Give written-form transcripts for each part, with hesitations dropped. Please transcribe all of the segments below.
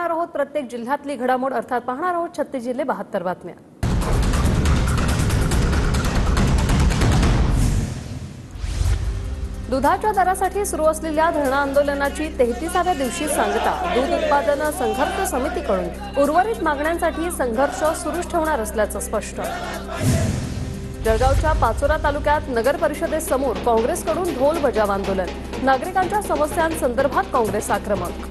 पाहणार आहोत प्रत्येक जिल्ह्यातली घडामोड, अर्थात पाहणार आहोत 36 जिल्हे 72 बातम्या। दुधाच्या दरासाठी सुरू असलेल्या धरणं आंदोलनाची 33व्या दिवशी सांगता दूध उत्पादन संघर्ष समितीकडून उर्वरित मागण्यांसाठी संघर्ष सुरूच ठेवणार असल्याचं स्पष्ट। जळगावच्या पाचोरा तालुक्यात नगर परिषदेसमोर काँग्रेसकडून ढोल बजाव आंदोलन, नागरिकांच्या समस्यांसंदर्भात काँग्रेस आक्रमक।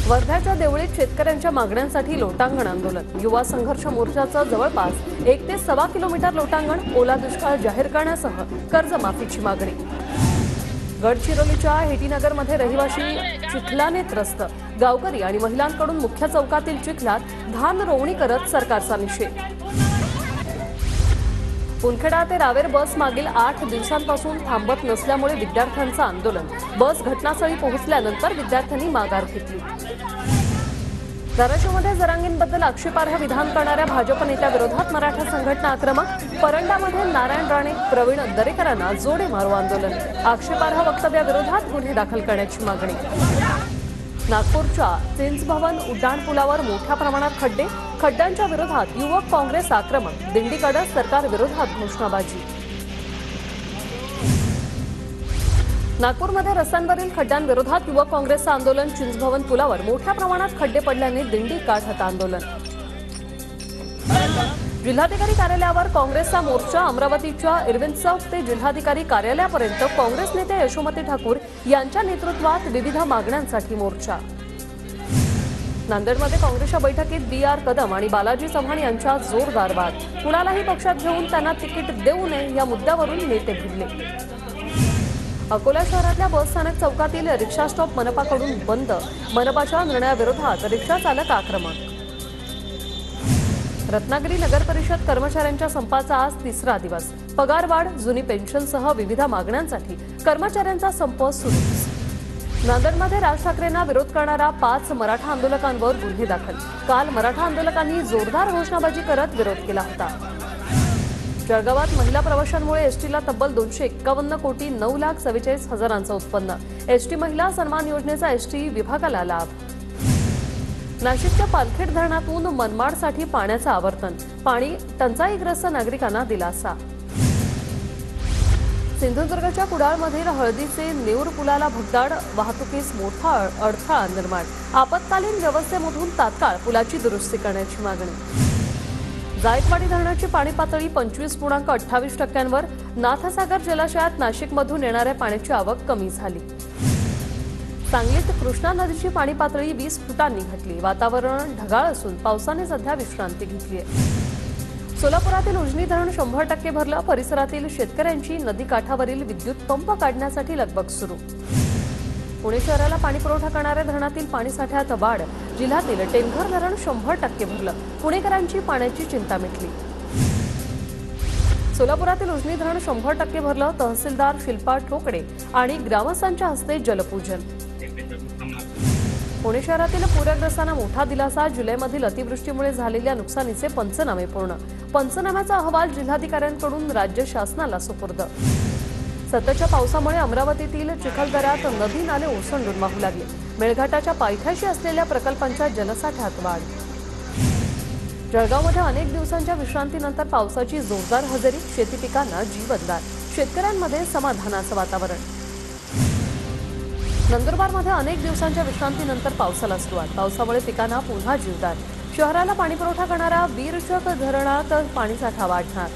वर्ध्याच्या देवळीत शेतकऱ्यांच्या मागण्यांसाठी लोटांगण आंदोलन, युवा संघर्ष मोर्चाचं जवळपास 1 ते 1.25 किलोमीटर लोटांगण, ओला दुष्काळ जाहीर करण्यासह कर्जमाफीची मागणी। गडचिरोलीच्या हेटीनगरमध्ये रहिवाशी चिखलाने त्रस्त, गावकरी आणि महिलांकडून मुख्य चौकातील चिखलात धान रोवणी करत सरकारचा निषेध। पुनखेडा ते रावेर बस मागील 8 दिवसांपासून थांबत नसल्यामुळे विद्यार्थ्यांचं आंदोलन, बस घटनास्थळी पोहोचल्यानंतर विद्यार्थ्यांनी माघार घेतली। धाराशिवमध्ये जरांगींबद्दल आक्षेपार्ह विधान करणाऱ्या भाजप नेत्याविरोधात मराठा संघटना आक्रमक, परंडामध्ये नारायण राणे, प्रवीण दरेकरांना जोडे मारो आंदोलन, आक्षेपार्ह वक्तव्याविरोधात गुन्हे दाखल करण्याची मागणी। नागपूरच्या चिंच भवन उड्डाणपुलावर मोठ्या प्रमाणात खड्डे, खड्ड्यांच्या विरोधात युवक काँग्रेस आक्रमक, दिंडीकडे सरकार विरोधात घोषणाबाजी। नागपूरमध्ये रस्त्यांवरील खड्ड्यांविरोधात युवक काँग्रेसचं आंदोलन, चिंच भवन पुलावर मोठ्या प्रमाणात खड्डे पडल्याने दिंडी काढत आंदोलन। जिल्हाधिकारी कार्यालयावर काँग्रेसचा मोर्चा, अमरावतीच्या इरविन चौक ते जिल्हाधिकारी कार्यालयापर्यंत काँग्रेस नेते यशोमती ठाकूर यांच्या नेतृत्वात विविध मागण्यांसाठी मोर्चा। नांदेडमध्ये काँग्रेसच्या बैठकीत बी.आर. कदम आणि बालाजी चव्हाण यांच्यात जोरदार वाद, कुणालाही पक्षात घेऊन त्यांना तिकीट देऊ नये या मुद्द्यावरून नेते भिडले। अकोला शहरातल्या बस स्थानक चौकातील रिक्षा स्टॉप मनपाकडून बंद, मनपाच्या निर्णयाविरोधात रिक्षा चालक आक्रमक। रत्नागिरी नगर परिषद कर्मचाऱ्यांच्या संपाचा आज 3रा दिवस, पगारवाढ, जुनी पेन्शनसह विविध मागण्यांसाठी कर्मचाऱ्यांचा संप सुरू। नांदेडमध्ये राज ठाकरेंना विरोध करणाऱ्या 5 मराठा आंदोलकांवर गुन्हे दाखल, काल मराठा आंदोलकांनी जोरदार घोषणाबाजी करत विरोध केला होता। जळगावात महिला प्रवाशांमुळे एसटीला तब्बल 251 कोटी 9,44,000 उत्पन्न, एसटी महिला सन्मान योजनेचा एसटी विभागाला लाभ। नाशिकच्या पालखेड धरणातून मनमाडसाठी पाण्याचं आवर्तन, पाणी टंचाईग्रस्त नागरिकांना दिलासा। सिंधुदुर्गच्या कुडाळमधील हळदीचे नेऊर पुलाला भगदाड, वाहतुकीस मोठा अडथळा निर्माण, आपत्कालीन व्यवस्थेमधून तात्काळ पुलाची दुरुस्ती करण्याची मागणी। जायकवाडी धरणाची पाणी पातळी 25.28%वर, नाथसागर जलाशयात नाशिकमधून येणाऱ्या पाण्याची आवक कमी झाली। सांगलीत कृष्णा नदीची पाणी पातळी 20 फुटांनी घटली, वातावरण ढगाळ असून पावसाने सध्या विश्रांती घेतली आहे। सोलापुरातील उजनी धरण 100% भरलं, परिसरातील शेतकऱ्यांची नदीकाठावरील विद्युत पंप काढण्यासाठी लगबग सुरू। पुणे शहराला पाणी पुरवठा करणाऱ्या धरणातील पाणीसाठ्यात वाढ, जिल्ह्यातील टेमघर धरण 100% भरलं, पुणेकरांची पाण्याची चिंता मिटली। सोलापुरातील उजनी धरण 100% भरलं, तहसीलदार शिल्पा ठोकडे आणि ग्रामस्थांच्या हस्ते जलपूजन। पुणे शहरातील पूरग्रस्तांना मोठा दिलासा, जुलैमधील अतिवृष्टीमुळे झालेल्या नुकसानीचे पंचनामे पूर्ण, पंचनाम्याचा अहवाल जिल्हाधिकाऱ्यांकडून राज्य शासनाला सुपूर्द। सततच्या पावसामुळे अमरावतीतील चिखलदऱ्यात नदी नाले ओसंडून वाहू लागले, मेळघाटाच्या पायथ्याशी असलेल्या प्रकल्पांच्या जलसाठ्यात वाढ। जळगावमध्ये अनेक दिवसांच्या विश्रांतीनंतर पावसाची जोरदार हजेरी, शेती पिकांना जीवनदान, शेतकऱ्यांमध्ये समाधानाचं वातावरण। नंदुरबारमध्ये अनेक दिवसांच्या विश्रांतीनंतर पावसाला सुरुवात, पावसामुळे पिकांना पुन्हा जीवदान, शहराला पाणीपुरवठा करणाऱ्या वीरचक धरणात पाणीसाठा वाढणार।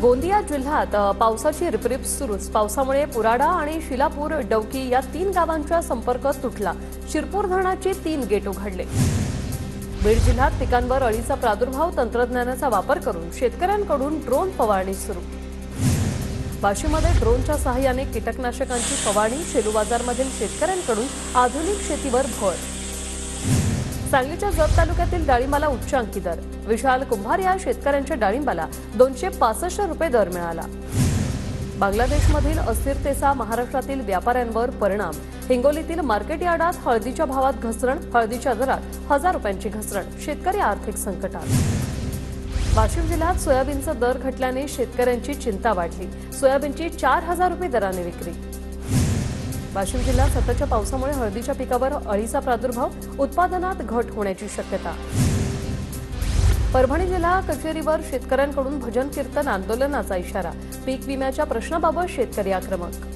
गोंदिया जिल्ह्यात पावसाची रिपरिप सुरूच, पावसामुळे पुराडा आणि शिलापूर डवकी या 3 गावांचा संपर्क तुटला, शिरपूर धरणाचे 3 गेट उघडले। बीड जिल्ह्यात पिकांवर अळीचा प्रादुर्भाव, तंत्रज्ञानाचा वापर करून शेतकऱ्यांकडून ड्रोन फवारणी सुरू। वाशीमध्ये ड्रोनच्या सहाय्याने कीटकनाशकांची फवारणी, शेलू बाजारमधील शेतकऱ्यांकडून आधुनिक शेतीवर भर। सांगलीच्या जत तालुक्यातील डाळिंबाला उच्चांकी दर, विशाल कुंभार या शेतकऱ्यांच्या डाळिंबाला 265 रुपये दर मिळाला। बांगलादेशमधील अस्थिरतेचा महाराष्ट्रातील व्यापाऱ्यांवर परिणाम, हिंगोलीतील मार्केट यार्डात हळदीच्या भावात घसरण, हळदीच्या दरात 1000 रुपयांची घसरण, शेतकरी आर्थिक संकटात। वाशिम जिल्ह्यात सोयाबीनचा दर घटल्याने शेतकऱ्यांची चिंता वाढली, सोयाबीनची 4000 रुपये दराने विक्री। वाशिम जिल्ह्यात सततच्या पावसामुळे हळदीच्या पिकावर अळीचा प्रादुर्भाव, उत्पादनात घट होण्याची शक्यता। परभणी जिल्हा कचेरीवर शेतकऱ्यांकडून भजन कीर्तन आंदोलनाचा इशारा, पीक विम्याच्या प्रश्नाबाबत शेतकरी आक्रमक।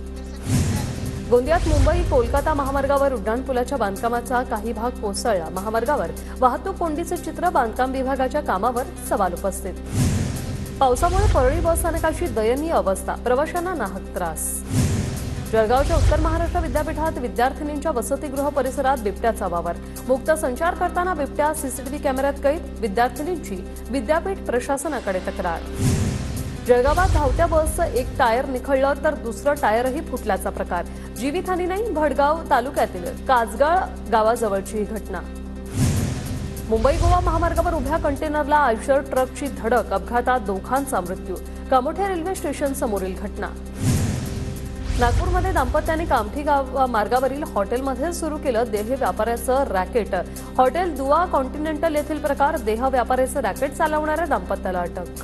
गोंदियात मुंबई कोलकाता महामार्गावर उड्डाणपुलाच्या बांधकामाचा काही भाग कोसळला, महामार्गावर वाहतूक कोंडीचे चित्र, बांधकाम विभागाच्या कामावर सवाल उपस्थित। पावसामुळे परळी बस स्थानकाची दयनीय अवस्था, प्रवाशांना नाहक त्रास। जळगावच्या उत्तर महाराष्ट्र विद्यापीठात विद्यार्थिनींच्या वसतिगृह परिसरात बिबट्याचा वावर, मुक्त संचार करताना बिबट्या सीसीटीव्ही कॅमेऱ्यात कैद, विद्यार्थिनींची विद्यापीठ प्रशासनाकडे तक्रार। जळगावात धावत्या बसचं एक टायर निखळलं तर दुसरं टायरही फुटल्याचा प्रकार, जीवितहानी नाही, भडगाव तालुक्यातील काजगाळ गावाजवळची ही घटना। मुंबई गोवा महामार्गावर उभ्या कंटेनरला आयशर ट्रकची धडक, अपघातात दोघांचा मृत्यू, कामोठे रेल्वे स्टेशन समोरील घटना। नागपूरमध्ये दाम्पत्याने कामठी मार्गावरील हॉटेलमध्ये सुरू केलं देह व्यापाराचं रॅकेट, हॉटेल दुआ कॉन्टिनेंटल येथील प्रकार, देह व्यापाराचं रॅकेट चालवणाऱ्या दाम्पत्याला अटक।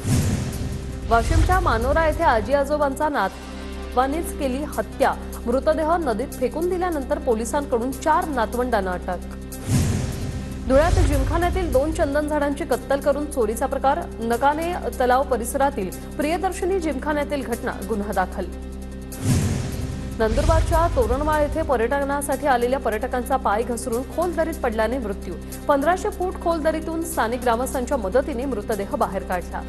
वाशिमच्या मानोरा येथे आजी आजोबांचा नातवानीच केली हत्या, मृतदेह नदीत फेकून दिल्यानंतर पोलिसांकडून 4 नातवंडांना अटक। धुळ्यात जिमखान्यातील 2 चंदन झाडांची कत्तल करून चोरीचा प्रकार, नकाने तलाव परिसरातील प्रियदर्शनी जिमखान्यातील घटना, गुन्हा दाखल। नंदुरबारच्या तोरणमाळ येथे पर्यटनासाठी आलेल्या पर्यटकांचा पाय घसरून खोल दरीत पडल्याने मृत्यू, 1500 फूट खोल दरीतून स्थानिक ग्रामस्थांच्या मदतीने मृतदेह बाहेर काढला।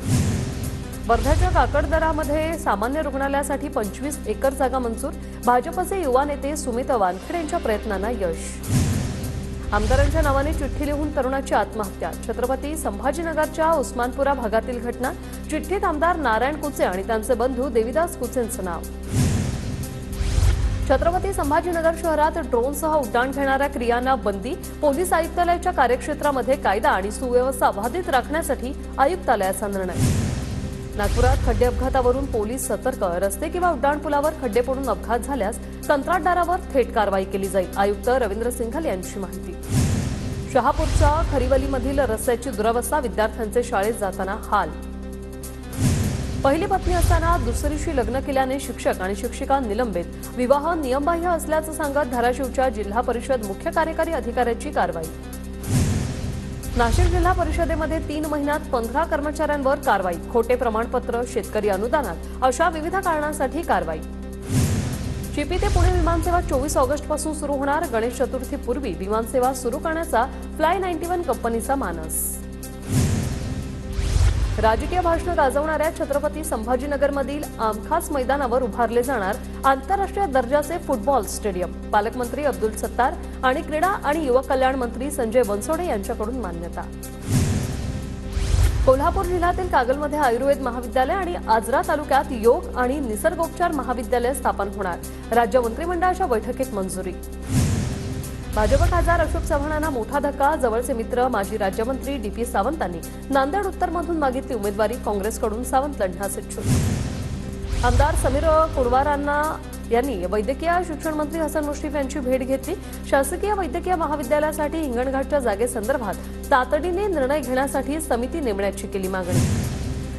वर्ध्याच्या काकडदरामध्ये सामान्य रुग्णालयासाठी 25 एकर जागा मंजूर, भाजपचे युवा नेते सुमित वानखेडे यांच्या प्रयत्नांना यश। आमदारांच्या नावाने चिठ्ठी लिहून तरुणाची आत्महत्या, छत्रपती संभाजीनगरच्या उस्मानपुरा भागातील घटना, चिठ्ठीत आमदार नारायण कुचे आणि त्यांचे बंधू देविदास कुचेंचं नाव। छत्रपती संभाजीनगर शहरात ड्रोनसह उड्डाण घेणाऱ्या क्रियांना बंदी, पोलीस आयुक्तालयाच्या कार्यक्षेत्रामध्ये कायदा आणि सुव्यवस्था बाधित राखण्यासाठी आयुक्तालयाचा निर्णय। नागपुरात खड्डे अपघातावरून पोलीस सतर्क, रस्ते किंवा उड्डाणपुलावर खड्डे पडून अपघात झाल्यास कंत्राटदारावर थेट कारवाई केली जाईल, आयुक्त रवींद्र सिंघल यांची माहिती। शहापूरच्या खरिवलीमधील रस्त्याची दुरवस्था, विद्यार्थ्यांचे शाळेत जाताना हाल। पहिली पत्नी असताना दुसरीशी लग्न केल्याने शिक्षक आणि शिक्षिका निलंबित, विवाह नियमबाह्य असल्याचं सांगत धाराशिवच्या जिल्हा परिषद मुख्य कार्यकारी अधिकाऱ्याची कारवाई। नाशिक जिल्हा परिषदेमध्ये 3 महिन्यात 15 कर्मचाऱ्यांवर कारवाई, खोटे प्रमाणपत्र, शेतकरी अनुदानात अशा विविध कारणांसाठी कारवाई। चिपी ते पुणे विमानसेवा 24 ऑगस्टपासून सुरू होणार, गणेश चतुर्थीपूर्वी विमानसेवा सुरू करण्याचा फ्लाय 91 कंपनीचा मानस। राजकीय भाषण गाजवणाऱ्या छत्रपती संभाजीनगरमधील आमखास मैदानावर उभारले जाणार आंतरराष्ट्रीय दर्जाचे फुटबॉल स्टेडियम, पालकमंत्री अब्दुल सत्तार आणि क्रीडा आणि युवक कल्याण मंत्री संजय बनसोडे यांच्याकडून मान्यता। कोल्हापूर जिल्ह्यातील कागलमध्ये आयुर्वेद महाविद्यालय आणि आजरा तालुक्यात योग आणि निसर्गोपचार महाविद्यालय स्थापन होणार, राज्य मंत्रिमंडळाच्या बैठकीत मंजुरी। भाजप खासदार अशोक चव्हाणांना मोठा धक्का, जवळचे मित्र माजी राज्यमंत्री डीपी सावंतांनी नांदेड उत्तरमधून मागितली उमेदवारी, काँग्रेसकडून सावंत लढण्यास इच्छुक। आमदार समीर कुरवारांना यांनी वैद्यकीय शिक्षण मंत्री हसन मुश्रीफ यांची भेट घेतली, शासकीय वैद्यकीय महाविद्यालयासाठी हिंगणघाटच्या जागेसंदर्भात तातडीने निर्णय घेण्यासाठी समिती नेमण्याची केली मागणी।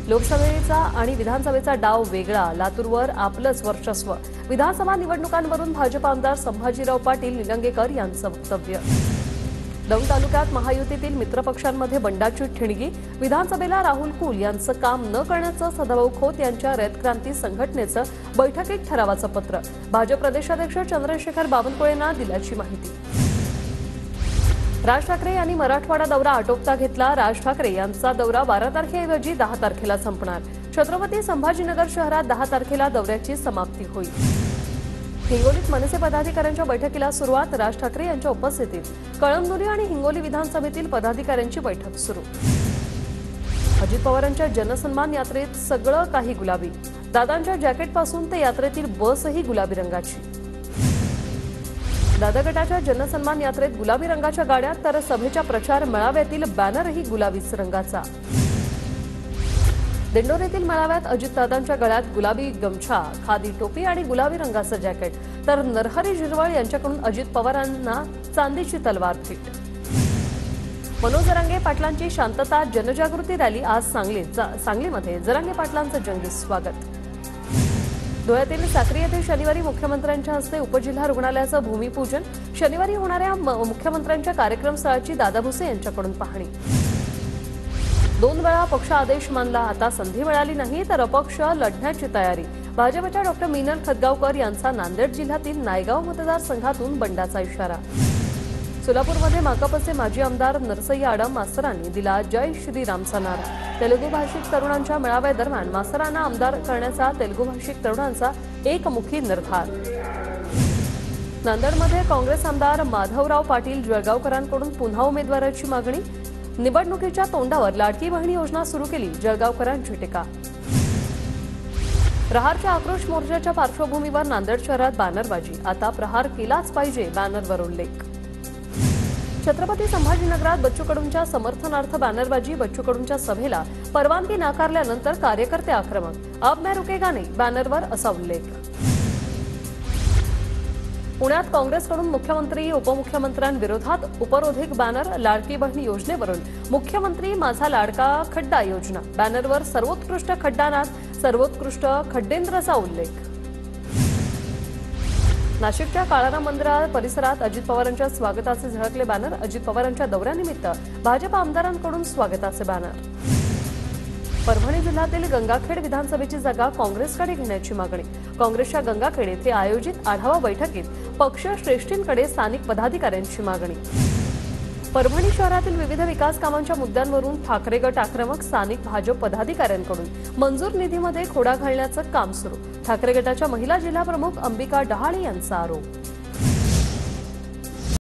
लोकसभेचा आणि विधानसभेचा डाव वेगळा, लातूरवर आपलंच वर्चस्व, विधानसभा निवडणुकांवरून भाजप आमदार संभाजीराव पाटील निलंगेकर यांचं वक्तव्य। दौंड तालुक्यात महायुतीतील मित्रपक्षांमध्ये बंडाची ठिणगी, विधानसभेला राहुल कुल यांचं काम न करण्याचं सदाभाऊ खोत यांच्या रयत क्रांती संघटनेचं बैठकीत ठरावाचं पत्र, भाजप प्रदेशाध्यक्ष चंद्रशेखर बावनकुळेंना दिल्याची माहिती। राज ठाकरे यांनी मराठवाडा दौरा आटोपता घेतला, राज ठाकरे यांचा दौरा 12 तारखेऐवजी 10 तारखेला संपणार, छत्रपती संभाजीनगर शहरात 10 तारखेला दौऱ्याची समाप्ती होईल। हिंगोलीत मनसे पदाधिकाऱ्यांच्या बैठकीला सुरुवात, राज ठाकरे यांच्या उपस्थितीत कळमनुरी आणि हिंगोली विधानसभेतील पदाधिकाऱ्यांची बैठक सुरू। अजित पवारांच्या जनसन्मान यात्रेत सगळं काही गुलाबी, दादांच्या जॅकेटपासून ते यात्रेतील बसही गुलाबी रंगाची। दादा गटाच्या जनसन्मान यात्रेत गुलाबी रंगाच्या गाड्या, तर सभेच्या प्रचार मेळाव्यातील बॅनरही गुलाबीच रंगाचा। दिंडोरीतील मेळाव्यात अजितदादांच्या गळ्यात गुलाबी गमछा, खादी टोपी आणि गुलाबी रंगाचं जॅकेट, तर नरहरी झिरवळ यांच्याकडून अजित पवारांना चांदीची तलवार भेट। मनोज जरांगे पाटलांची शांतता जनजागृती रॅली आज सांगलीमध्ये, जरांगे पाटलांचं जंगी स्वागत। धुळ्यातील साक्री येथे शनिवारी मुख्यमंत्र्यांच्या हस्ते उपजिल्हा रुग्णालयाचं भूमिपूजन. शनिवारी होणाऱ्या मुख्यमंत्र्यांच्या कार्यक्रम स्थळाची दादा भुसे यांच्याकडून पाहणी. 2 वेळा पक्ष आदेश मानला, आता संधी मिळाली नाही तर अपक्ष लढण्याची तयारी. भाजपच्या डॉ. मीनल खतगावकर यांचा नांदेड जिल्ह्यातील नायगाव मतदारसंघातून बंडाचा इशारा. सोलापूरमध्ये माकपचे माजी आमदार नरसय्या आडम मास्तरांनी दिला जय श्रीरामचा नारा. तेलुगू भाषिक तरुणांच्या मेळाव्यादरम्यान मास्तरांना आमदार करण्याचा तेलुगू भाषिक तरुणांचा एकमुखी निर्धार. नांदेडमध्ये काँग्रेस आमदार माधवराव पाटील जळगावकरांकडून पुन्हा उमेदवाराची मागणी. निवडणुकीच्या तोंडावर लाडकी बहीण योजना सुरू केली, जळगावकरांची टीका. प्रहारच्या आक्रोश मोर्चाच्या पार्श्वभूमीवर नांदेड शहरात बॅनरबाजी. आता प्रहार केलाच पाहिजे, बॅनरवर उल्लेख. छत्रपती संभाजीनगरात बच्चू कडूंच्या समर्थनार्थ बॅनरबाजी. बच्चू कडूंच्या सभेला परवानगी नाकारल्यानंतर कार्यकर्ते आक्रमक. अब मैं रुकेगा नहीं, बॅनरवर असा उल्लेख. पुण्यात काँग्रेसकडून मुख्यमंत्री उपमुख्यमंत्र्यांविरोधात उपरोधिक बॅनर. लाडकी बहीण योजनेवरून मुख्यमंत्री माझा लाडका खड्डा योजना. बॅनरवर सर्वोत्कृष्ट खड्डानाथ, सर्वोत्कृष्ट खड्डेंद्रचा उल्लेख. नाशिकच्या काळाराम मंदिरा परिसरात अजित पवारांच्या स्वागताचे झळकले बॅनर. अजित पवारांच्या दौऱ्यानिमित्त भाजप आमदारांकडून स्वागताचे बॅनर. परभणी जिल्ह्यातील गंगाखेड विधानसभेची जागा काँग्रेसकडे घेण्याची मागणी. काँग्रेसच्या गंगाखेड येथे आयोजित आढावा बैठकीत पक्ष श्रेष्ठींकडे स्थानिक पदाधिकाऱ्यांची मागणी. परभणी शहरातील विविध विकास कामांच्या मुद्द्यांवरून ठाकरे गट आक्रमक. स्थानिक भाजप पदाधिकाऱ्यांकडून मंजूर निधीमध्ये खोडा घालण्याचं काम सुरू. ठाकरे गटाच्या महिला जिल्हा प्रमुख अंबिका डहाळे यांचा आरोप.